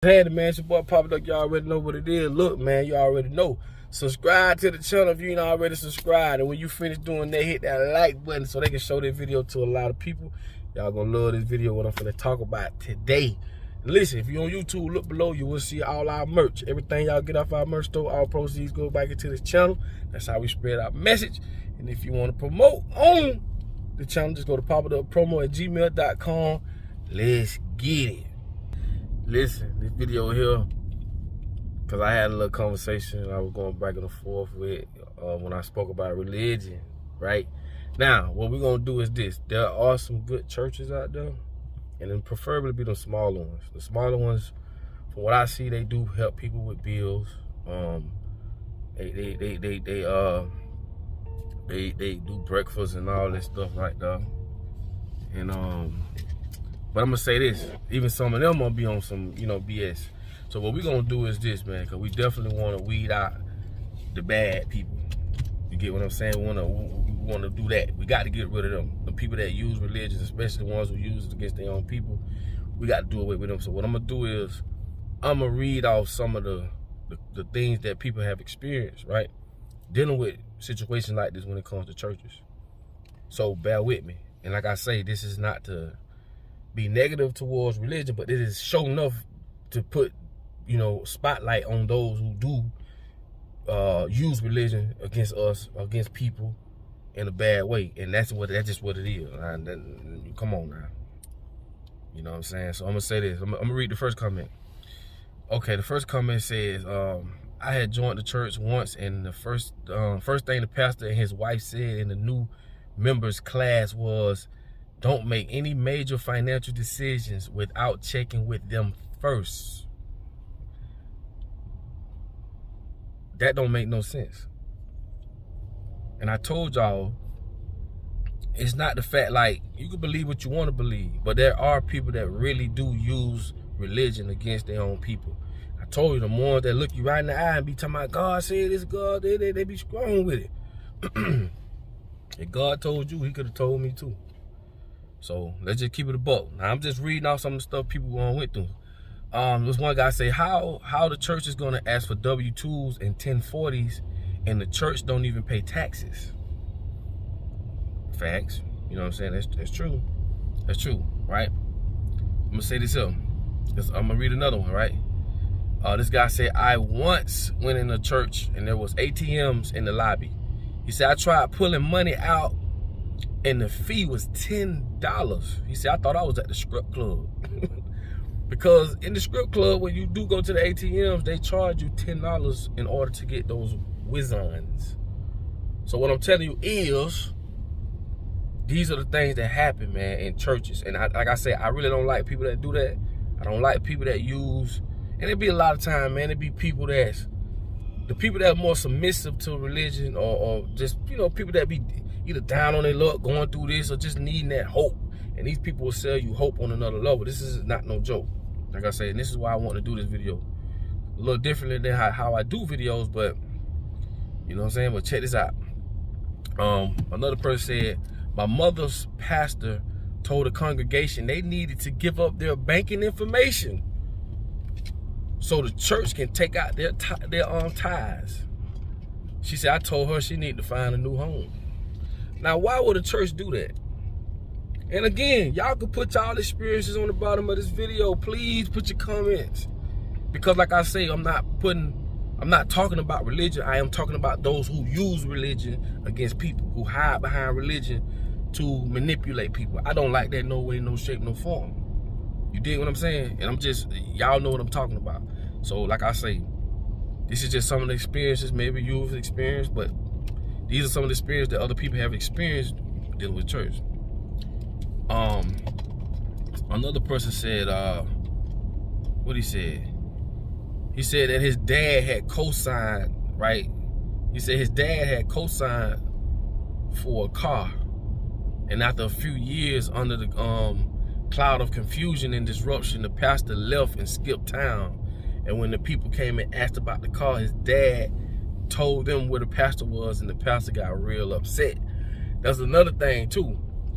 Hey, man, it's your boy Papa Duck. Y'all already know what it is. Look, man, you already know. Subscribe to the channel if you ain't already subscribed. And when you finish doing that, hit that like button so they can show this video to a lot of people. Y'all gonna love this video, what I'm finna talk about today. Listen, if you're on YouTube, look below. You will see all our merch. Everything y'all get off our merch store, all proceeds go back into this channel. That's how we spread our message. And if you want to promote on the channel, just go to papaduckpromo@gmail.com. Let's get it. Listen, this video here, because I had a little conversation I was going back and forth with when I spoke about religion, right? Now, what we're going to do is this. There are some good churches out there, and then preferably be the smaller ones. The smaller ones, from what I see, they do help people with bills. They do breakfast and all this stuff like that. And but I'm gonna say this, even some of them gonna be on some, BS. So what we gonna do is this, man, because we definitely want to weed out the bad people. You get what I'm saying? We wanna do that. We got to get rid of them. The people that use religion, especially the ones who use it against their own people, we got to do away with them. So what I'm gonna do is, I'm gonna read off some of the things that people have experienced, right? Dealing with situations like this when it comes to churches. So bear with me. And like I say, this is not to be negative towards religion, but it is show enough to put, spotlight on those who do use religion against us, against people in a bad way. And that's just what it is. Come on now. You know what I'm saying? So I'm gonna say this. I'm gonna read the first comment. Okay, the first comment says, I had joined the church once, and the first thing the pastor and his wife said in the new members class was, don't make any major financial decisions without checking with them first. That don't make no sense. And I told y'all, it's not the fact, like, you can believe what you want to believe, but there are people that really do use religion against their own people. I told you, the ones that look you right in the eye and be talking about God said this, God, they be strong with it. If God told you, he could have told me too. So let's just keep it a buck. Now I'm just reading off some of the stuff people went through. There's one guy say, how the church is gonna ask for W-2s and 1040s and the church don't even pay taxes. Facts. You know what I'm saying? That's true. That's true, right? I'm gonna say this here. I'm gonna read another one, right? This guy said, I once went in a church and there was ATMs in the lobby. He said, I tried pulling money out and the fee was $10. He said, I thought I was at the strip club. Because in the strip club, when you do go to the ATMs, they charge you $10 in order to get those whiz-ons. So what I'm telling you is, these are the things that happen, man, in churches. And like I said, I really don't like people that do that. I don't like people that use, and it be a lot of time, man, it be people the people that are more submissive to religion, or just, people that be either down on their luck, going through this, or just needing that hope. And these people will sell you hope on another level. This is not no joke. Like I say, and this is why I want to do this video. A little differently than how I do videos, but, you know what I'm saying? But check this out. Another person said, my mother's pastor told the congregation they needed to give up their banking information so the church can take out their tithes. She said, I told her she needed to find a new home. Now, why would a church do that? And again, y'all can put y'all experiences on the bottom of this video. Please put your comments. Because like I say, I'm not talking about religion. I am talking about those who use religion against people, who hide behind religion to manipulate people. I don't like that no way, no shape, no form. You dig what I'm saying? And y'all know what I'm talking about. So like I say, this is just some of the experiences maybe you've experienced, but these are some of the experiences that other people have experienced dealing with church. Another person said, what he said? He said that his dad had co-signed, right? He said his dad had co-signed for a car. And after a few years under the cloud of confusion and disruption, the pastor left and skipped town. And when the people came and asked about the car, his dad told them where the pastor was, and the pastor got real upset. That's another thing too.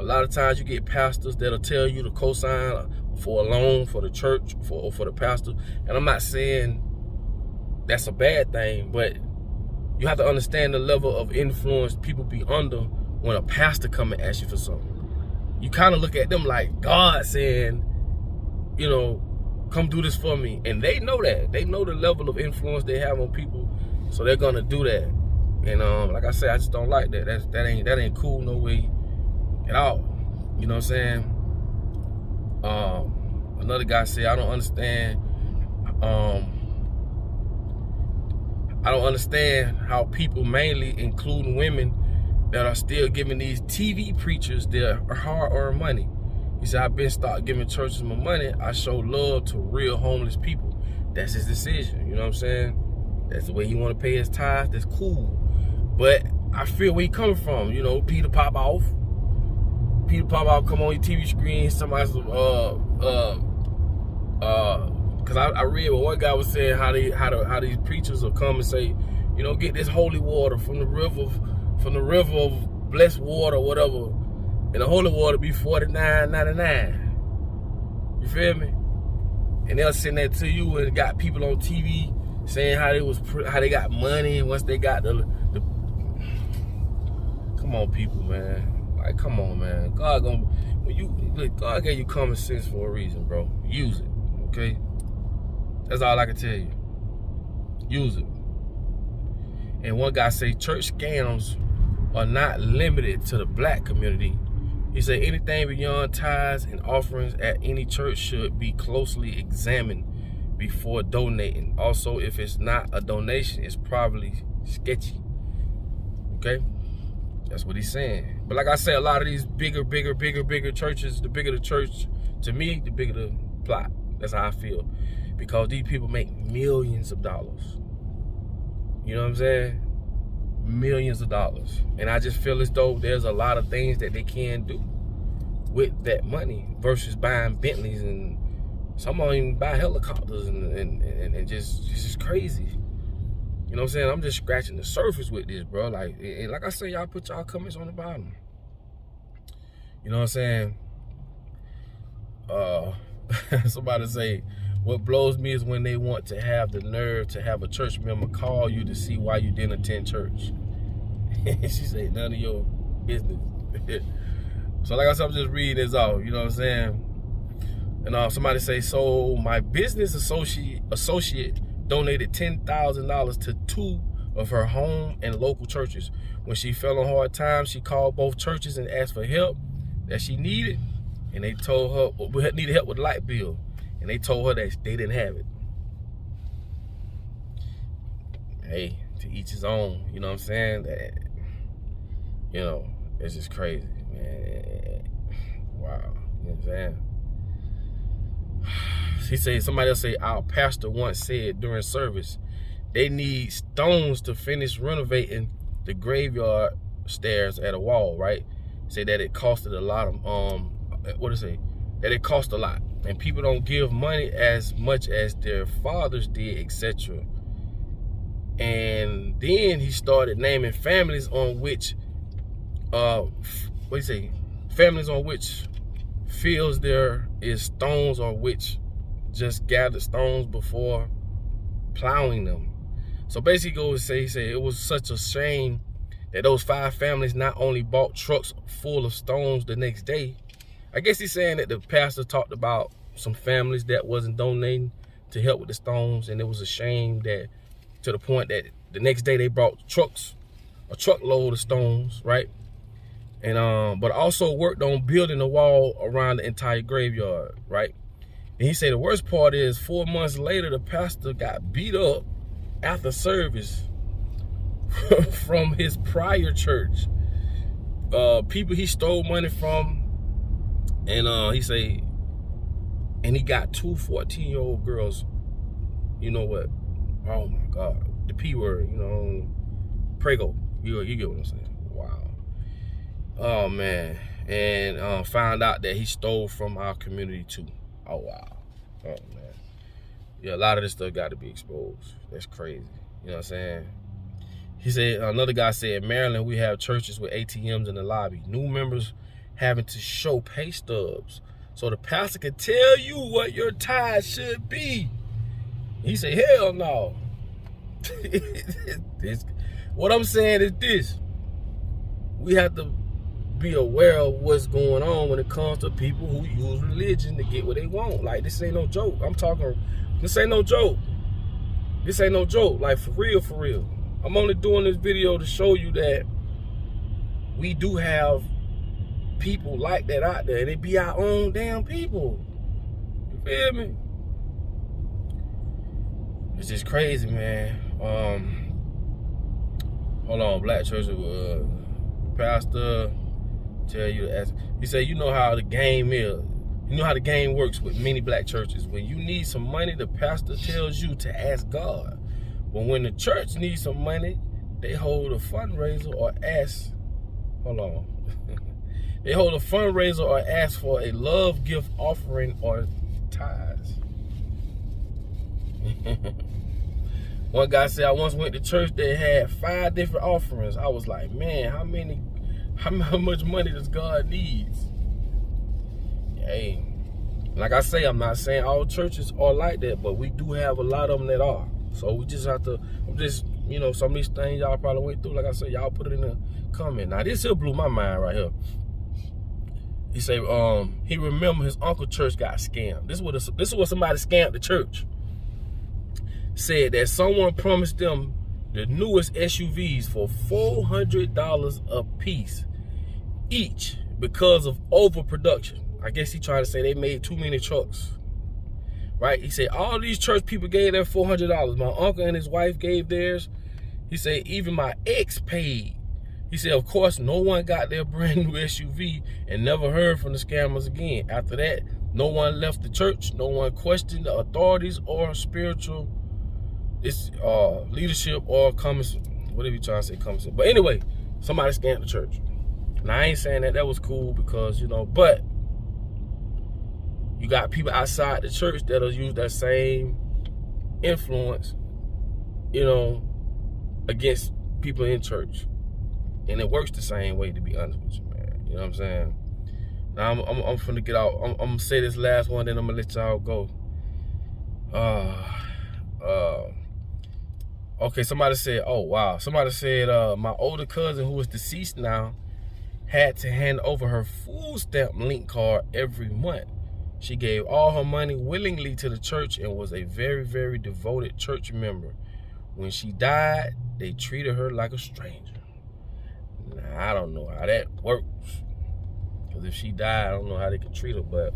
A lot of times you get pastors that'll tell you to co-sign for a loan for the church, for the pastor. And I'm not saying that's a bad thing, but you have to understand the level of influence people be under when a pastor come and ask you for something. You kind of look at them like God saying, you know, come do this for me. And they know that. They know the level of influence they have on people, so they're gonna do that. And like I said, I just don't like that. That ain't cool no way at all. You know what I'm saying? Another guy said, I don't understand how people, mainly including women, that are still giving these TV preachers their hard-earned money. He said, I've been start giving churches my money. I show love to real homeless people. That's his decision. You know what I'm saying? That's the way he want to pay his tithes. That's cool. But I feel where he coming from. You know, Peter pop off, come on your TV screen. Somebody's because I read what one guy was saying, how these preachers will come and say, you know, get this holy water from the river of blessed water, or whatever, and the holy water be $49.99. You feel me? And they'll send that to you, and got people on TV saying how they got money once they got the. Come on, people, man. Like, come on, man. God gave you common sense for a reason, bro. Use it, okay? That's all I can tell you. Use it. And one guy say church scams are not limited to the black community. He said anything beyond tithes and offerings at any church should be closely examined before donating. Also, if it's not a donation, it's probably sketchy. Okay? That's what he's saying. But like I said, a lot of these bigger churches, the bigger the church, to me, the bigger the plot. That's how I feel. Because these people make millions of dollars. You know what I'm saying? Millions of dollars. And I just feel as though there's a lot of things that they can do with that money versus buying Bentleys, and some of them even buy helicopters and just crazy. You know what I'm saying? I'm just scratching the surface with this, bro. Like, and like I said, y'all put y'all comments on the bottom. You know what I'm saying? Somebody say, what blows me is when they want to have the nerve to have a church member call you to see why you didn't attend church. She said, none of your business. So like I said, I'm just reading this off, you know what I'm saying? And somebody say, so my business associate donated $10,000 to 2 of her home and local churches. When she fell on hard times, she called both churches and asked for help that she needed. And they told her, we needed help with the light bill. And they told her that they didn't have it. Hey, to each his own, you know what I'm saying? That, you know, it's just crazy, man. Wow, you know what I'm saying? He said, somebody else say, our pastor once said during service, they need stones to finish renovating the graveyard stairs at a wall, right? Say that it costed a lot of, what did it say? That it cost a lot. And people don't give money as much as their fathers did, etc. And then he started naming families on which, families on which feels there is stones on which just gathered stones before plowing them. So basically, he said it was such a shame that those 5 families not only bought trucks full of stones the next day. I guess he's saying that the pastor talked about some families that wasn't donating to help with the stones, and it was a shame that, to the point that the next day they brought a truckload of stones, right? And but also worked on building a wall around the entire graveyard, right? And he said the worst part is 4 months later, the pastor got beat up after service from his prior church. People he stole money from, and he said, and he got 2 14-year-old girls. You know what? Oh my God, the P word, you know, prego. You get what I'm saying? Wow. Oh man, and found out that he stole from our community too. Oh wow. Oh man. Yeah, a lot of this stuff got to be exposed. That's crazy. You know what I'm saying? He said, another guy said, in Maryland, we have churches with ATMs in the lobby. New members having to show pay stubs so the pastor can tell you what your tithe should be. He said, hell no. What I'm saying is this. We have to be aware of what's going on when it comes to people who use religion to get what they want. Like, this ain't no joke. This ain't no joke. This ain't no joke. Like, for real, for real. I'm only doing this video to show you that we do have people like that out there. They be our own damn people. You feel me? It's just crazy, man. Hold on, black church pastor tell you to ask. He said, you know how the game is. You know how the game works with many black churches. When you need some money, the pastor tells you to ask God. But when the church needs some money, they hold a fundraiser or ask. Hold on. They hold a fundraiser or ask for a love gift offering or tithes. One guy said, I once went to church that had 5 different offerings. I was like, man, how much money does God need? Hey, like I say, I'm not saying all churches are like that, but we do have a lot of them that are. So we just have to, you know, some of these things y'all probably went through, like I said, y'all put it in the comment. Now, this here blew my mind right here. He said, he remember his uncle church got scammed. This is what somebody scammed the church. Said that someone promised them the newest SUVs for $400 a piece each because of overproduction. I guess he tried to say they made too many trucks, right? He said all these church people gave their $400. My uncle and his wife gave theirs. He said even my ex paid. He said, of course, no one got their brand new SUV and never heard from the scammers again. After that, no one left the church. No one questioned the authorities or spiritual leadership or whatever you trying to say, common sense. But anyway, somebody scammed the church. Now, I ain't saying that was cool because, you know, but you got people outside the church that'll use that same influence, you know, against people in church. And it works the same way, to be honest with you, man. You know what I'm saying? Now, I'm finna get out. I'm gonna say this last one, then I'm gonna let y'all go. Okay, somebody said, oh, wow. Somebody said my older cousin, who is deceased now, had to hand over her food stamp link card every month. She gave all her money willingly to the church and was a very, very devoted church member. When she died, they treated her like a stranger. Now, I don't know how that works. Because if she died, I don't know how they could treat her, but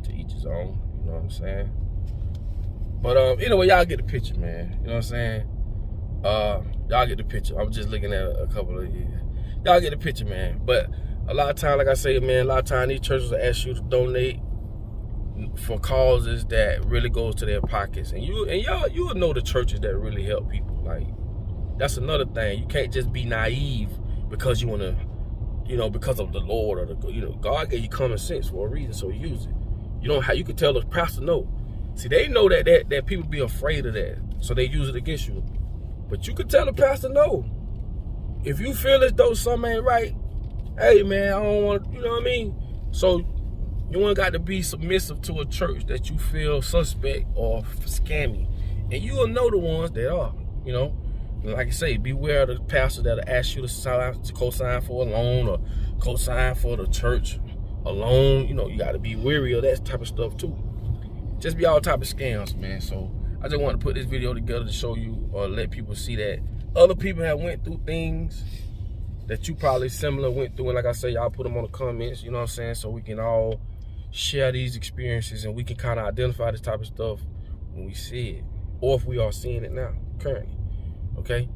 to each his own, you know what I'm saying? But anyway, y'all get the picture, man. You know what I'm saying? Y'all get the picture. I'm just looking at a couple of you. Y'all get the picture, man. But a lot of time, like I say, man, a lot of time these churches will ask you to donate for causes that really goes to their pockets. And y'all will know the churches that really help people. Like, that's another thing. You can't just be naive because you want to, you know, because of the Lord or the, you know, God gave you common sense for a reason, so use it. You know how you can tell the pastor no. See, they know that people be afraid of that, so they use it against you. But you can tell the pastor no. If you feel as though something ain't right, hey man, I don't want, you know what I mean? So you ain't got to be submissive to a church that you feel suspect or scammy. And you will know the ones that are, you know. Like I say, beware of the pastor that'll ask you to co-sign for a loan or co-sign for the church a loan. You know, you got to be wary of that type of stuff too. Just be all type of scams, man. So I just want to put this video together to show you or let people see that other people have went through things that you probably similar went through. And like I say, y'all put them on the comments, you know what I'm saying? So we can all share these experiences and we can kind of identify this type of stuff when we see it. Or if we are seeing it now, currently. Okay?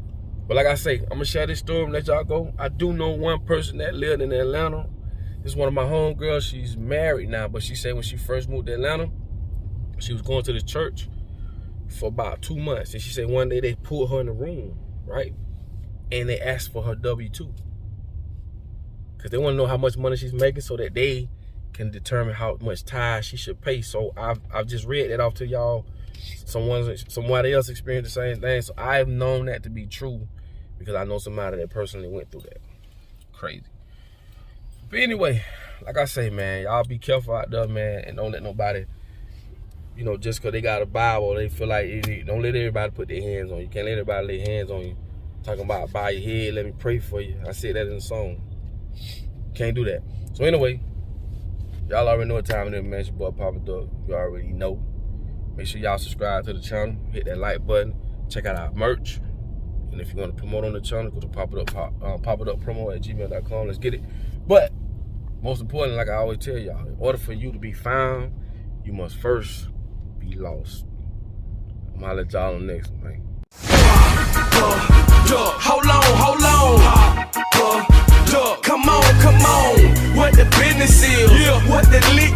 But like I say, I'm going to share this story and let y'all go. I do know one person that lived in Atlanta. This is one of my homegirls. She's married now, but she said when she first moved to Atlanta, she was going to the church for about 2 months. And she said one day they pulled her in the room, right? And they asked for her W-2. Because they want to know how much money she's making so that they can determine how much tithe she should pay. So I've just read that off to y'all. Somebody else experienced the same thing. So I've known that to be true because I know somebody that personally went through that. Crazy. But anyway, like I say, man, y'all be careful out there, man, and don't let nobody, you know, just because they got a Bible, they feel like don't let everybody put their hands on you. You can't let everybody lay hands on you. Talking about bow your head, let me pray for you. I said that in the song. Can't do that. So anyway, y'all already know what time it is, man. It's your boy Papa Duck. You already know. Make sure y'all subscribe to the channel. Hit that like button. Check out our merch. And if you want to promote on the channel, go to popituppromo@gmail.com. Let's get it. But most important, like I always tell y'all, in order for you to be found, you must first be lost. I'm gonna let y'all on the next one, man. Hold on. Come on. What the business is, what the lick